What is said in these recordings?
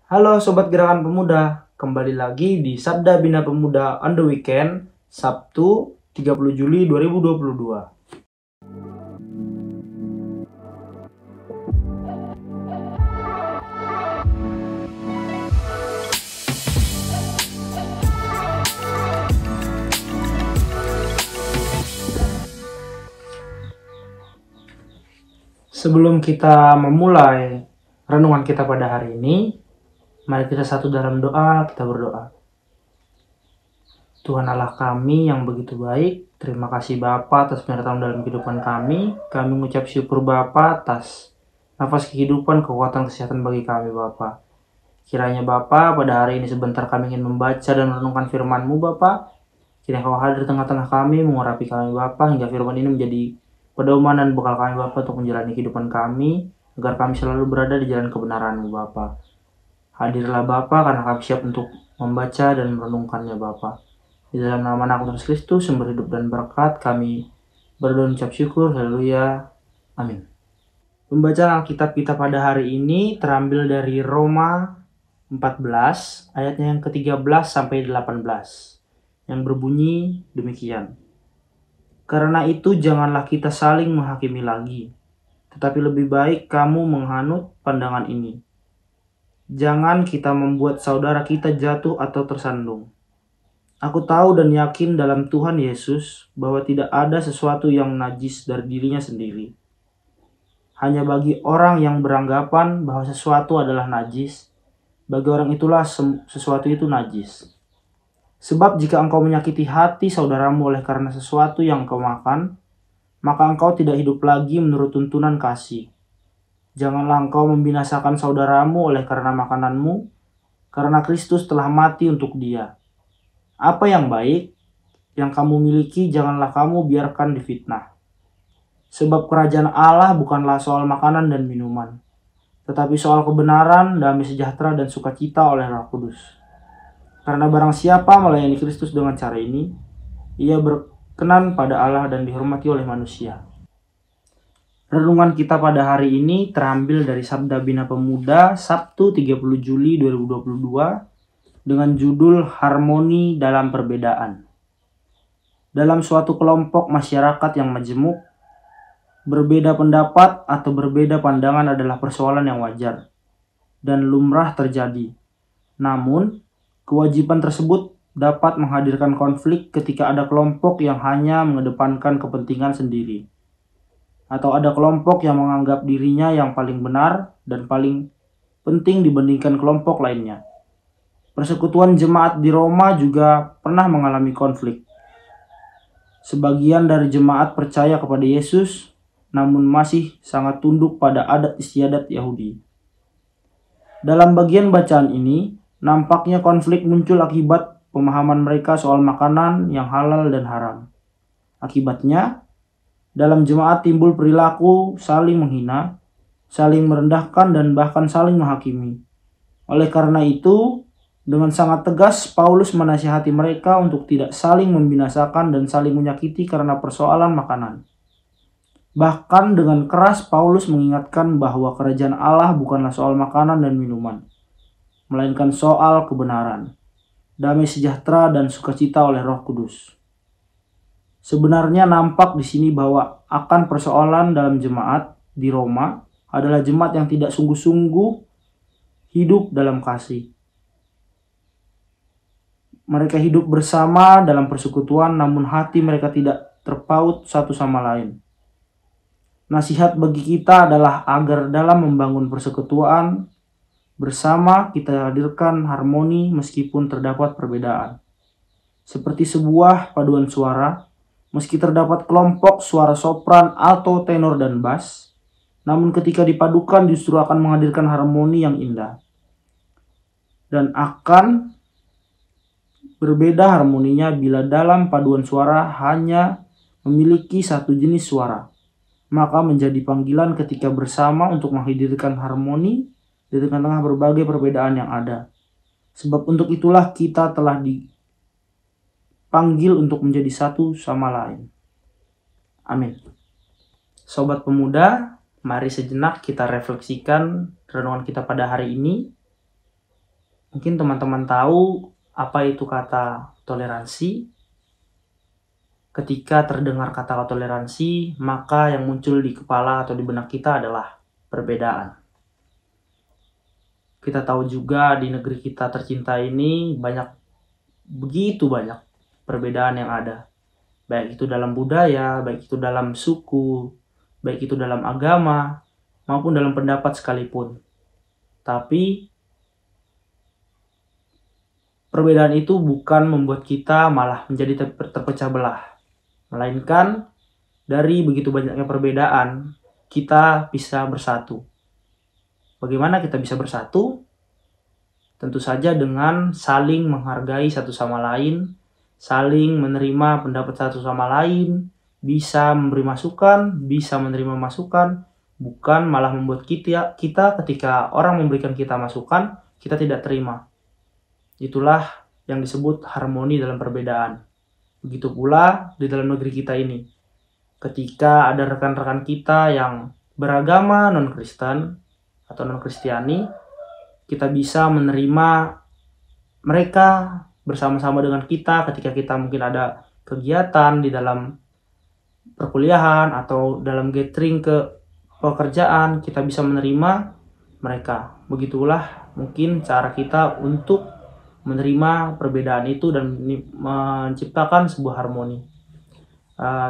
Halo Sobat Gerakan Pemuda, kembali lagi di Sabda Bina Pemuda on the Weekend, Sabtu 30 Juli 2022. Sebelum kita memulai renungan kita pada hari ini, mari kita satu dalam doa, kita berdoa. Tuhan Allah kami yang begitu baik, terima kasih Bapa atas penyertaan dalam kehidupan kami. Kami mengucap syukur Bapa atas nafas kehidupan, kekuatan, kesehatan bagi kami Bapa. Kiranya Bapa pada hari ini sebentar kami ingin membaca dan merenungkan firman-Mu Bapa. Kiranya Kau hadir di tengah-tengah kami, mengurapi kami Bapa, hingga firman ini menjadi pedoman dan bekal kami Bapa untuk menjalani kehidupan kami, agar kami selalu berada di jalan kebenaran-Mu Bapa. Hadirlah Bapa karena kami siap untuk membaca dan merenungkannya Bapa. Di dalam nama Anak Yesus Kristus, sumber hidup dan berkat, kami berdoa ucap syukur, haleluya, amin. Pembacaan Alkitab kita pada hari ini terambil dari Roma 14, ayatnya yang ke-13 sampai 18, yang berbunyi demikian. Karena itu janganlah kita saling menghakimi lagi, tetapi lebih baik kamu menghanut pandangan ini. Jangan kita membuat saudara kita jatuh atau tersandung. Aku tahu dan yakin dalam Tuhan Yesus bahwa tidak ada sesuatu yang najis dari dirinya sendiri. Hanya bagi orang yang beranggapan bahwa sesuatu adalah najis, bagi orang itulah sesuatu itu najis. Sebab jika engkau menyakiti hati saudaramu oleh karena sesuatu yang engkau makan, maka engkau tidak hidup lagi menurut tuntunan kasih. Janganlah engkau membinasakan saudaramu oleh karena makananmu, karena Kristus telah mati untuk dia. Apa yang baik, yang kamu miliki janganlah kamu biarkan difitnah. Sebab kerajaan Allah bukanlah soal makanan dan minuman, tetapi soal kebenaran, damai sejahtera, dan sukacita oleh Roh Kudus. Karena barang siapa melayani Kristus dengan cara ini, ia berkenan pada Allah dan dihormati oleh manusia. Renungan kita pada hari ini terambil dari Sabda Bina Pemuda Sabtu 30 Juli 2022 dengan judul Harmoni dalam Perbedaan. Dalam suatu kelompok masyarakat yang majemuk, berbeda pendapat atau berbeda pandangan adalah persoalan yang wajar dan lumrah terjadi. Namun, kewajiban tersebut dapat menghadirkan konflik ketika ada kelompok yang hanya mengedepankan kepentingan sendiri, atau ada kelompok yang menganggap dirinya yang paling benar dan paling penting dibandingkan kelompok lainnya. Persekutuan jemaat di Roma juga pernah mengalami konflik. Sebagian dari jemaat percaya kepada Yesus, namun masih sangat tunduk pada adat istiadat Yahudi. Dalam bagian bacaan ini, nampaknya konflik muncul akibat pemahaman mereka soal makanan yang halal dan haram. Akibatnya, dalam jemaat timbul perilaku saling menghina, saling merendahkan, dan bahkan saling menghakimi. Oleh karena itu, dengan sangat tegas, Paulus menasihati mereka untuk tidak saling membinasakan dan saling menyakiti karena persoalan makanan. Bahkan dengan keras, Paulus mengingatkan bahwa kerajaan Allah bukanlah soal makanan dan minuman, melainkan soal kebenaran, damai sejahtera, dan sukacita oleh Roh Kudus. Sebenarnya nampak di sini bahwa akan persoalan dalam jemaat di Roma adalah jemaat yang tidak sungguh-sungguh hidup dalam kasih. Mereka hidup bersama dalam persekutuan, namun hati mereka tidak terpaut satu sama lain. Nasihat bagi kita adalah agar dalam membangun persekutuan bersama kita hadirkan harmoni meskipun terdapat perbedaan. Seperti sebuah paduan suara, meski terdapat kelompok suara sopran, alto, tenor, dan bass, namun ketika dipadukan justru akan menghadirkan harmoni yang indah. Dan akan berbeda harmoninya bila dalam paduan suara hanya memiliki satu jenis suara. Maka menjadi panggilan ketika bersama untuk menghadirkan harmoni di tengah-tengah berbagai perbedaan yang ada. Sebab untuk itulah kita telah dipanggil untuk menjadi satu sama lain. Amin. Sobat pemuda, mari sejenak kita refleksikan renungan kita pada hari ini. Mungkin teman-teman tahu apa itu kata toleransi. Ketika terdengar kata toleransi, maka yang muncul di kepala atau di benak kita adalah perbedaan. Kita tahu juga di negeri kita tercinta ini begitu banyak perbedaan yang ada. Baik itu dalam budaya, baik itu dalam suku, baik itu dalam agama, maupun dalam pendapat sekalipun. Tapi perbedaan itu bukan membuat kita malah menjadi terpecah belah. Melainkan dari begitu banyaknya perbedaan, kita bisa bersatu. Bagaimana kita bisa bersatu? Tentu saja dengan saling menghargai satu sama lain, saling menerima pendapat satu sama lain, bisa memberi masukan, bisa menerima masukan, bukan malah membuat kita ketika orang memberikan kita masukan, kita tidak terima. Itulah yang disebut harmoni dalam perbedaan. Begitu pula di dalam negeri kita ini. Ketika ada rekan-rekan kita yang beragama non-Kristen atau non-Kristiani, kita bisa menerima mereka bersama-sama dengan kita ketika kita mungkin ada kegiatan di dalam perkuliahan atau dalam gathering ke pekerjaan, kita bisa menerima mereka. Begitulah mungkin cara kita untuk menerima perbedaan itu dan menciptakan sebuah harmoni.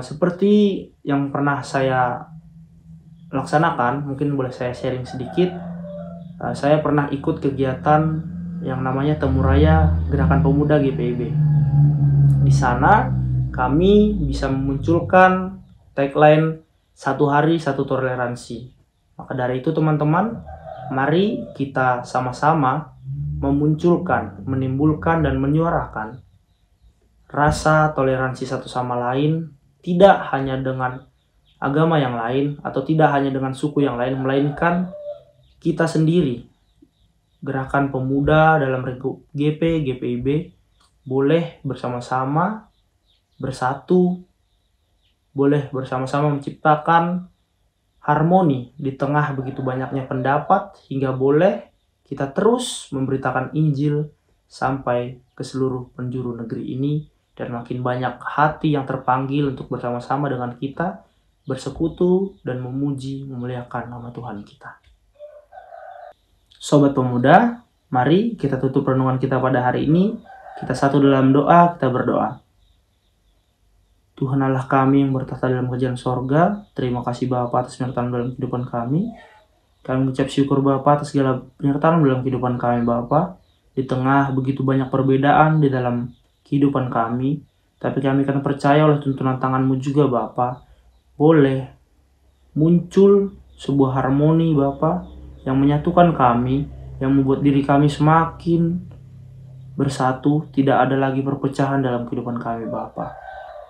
Seperti yang pernah saya laksanakan, mungkin boleh saya sharing sedikit. Saya pernah ikut kegiatan yang namanya Temu Raya Gerakan Pemuda GPIB. Di sana kami bisa memunculkan tagline satu hari satu toleransi. Maka dari itu teman-teman, mari kita sama-sama memunculkan, menimbulkan dan menyuarakan rasa toleransi satu sama lain, tidak hanya dengan agama yang lain atau tidak hanya dengan suku yang lain, melainkan kita sendiri. Gerakan pemuda dalam GPIB boleh bersama-sama bersatu, boleh bersama-sama menciptakan harmoni di tengah begitu banyaknya pendapat, hingga boleh kita terus memberitakan Injil sampai ke seluruh penjuru negeri ini, dan makin banyak hati yang terpanggil untuk bersama-sama dengan kita bersekutu dan memuji, memuliakan nama Tuhan kita. Sobat pemuda, mari kita tutup renungan kita pada hari ini. Kita satu dalam doa, kita berdoa. Tuhan Allah kami yang bertahta dalam kerajaan sorga, terima kasih Bapa atas penyertaan dalam kehidupan kami. Kami mengucap syukur Bapa atas segala penyertaan dalam kehidupan kami Bapa. Di tengah begitu banyak perbedaan di dalam kehidupan kami, tapi kami akan percaya oleh tuntunan tangan-Mu juga Bapa, boleh muncul sebuah harmoni Bapa yang menyatukan kami, yang membuat diri kami semakin bersatu, tidak ada lagi perpecahan dalam kehidupan kami Bapa.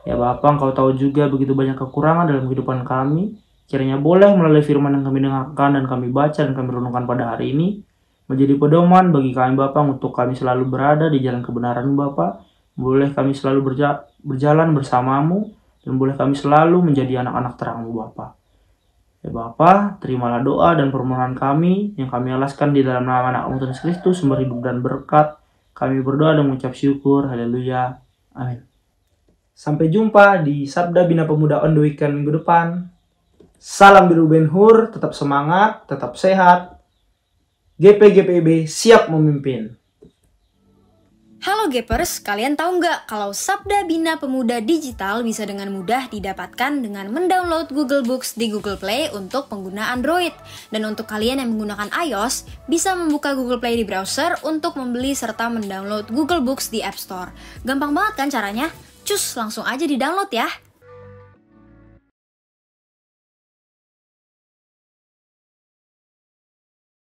Ya Bapa, Engkau tahu juga begitu banyak kekurangan dalam kehidupan kami. Kiranya boleh melalui firman yang kami dengarkan dan kami baca dan kami renungkan pada hari ini, menjadi pedoman bagi kami Bapa untuk kami selalu berada di jalan kebenaran Bapa. Boleh kami selalu berjalan bersama-Mu, dan boleh kami selalu menjadi anak-anak terang-Mu Bapa. Ya Bapa, terimalah doa dan permohonan kami yang kami alaskan di dalam nama anak-Mu Tuhan Kristus, sumber hidup dan berkat. Kami berdoa dan mengucap syukur. Haleluya. Amin. Sampai jumpa di Sabda Bina Pemuda on the Weekend minggu depan. Salam biru Ben Hur, tetap semangat, tetap sehat. GPIB siap memimpin. Halo Gapers, kalian tahu nggak kalau Sabda Bina Pemuda Digital bisa dengan mudah didapatkan dengan mendownload Google Books di Google Play untuk pengguna Android. Dan untuk kalian yang menggunakan iOS, bisa membuka Google Play di browser untuk membeli serta mendownload Google Books di App Store. Gampang banget kan caranya? Cus, langsung aja di-download ya.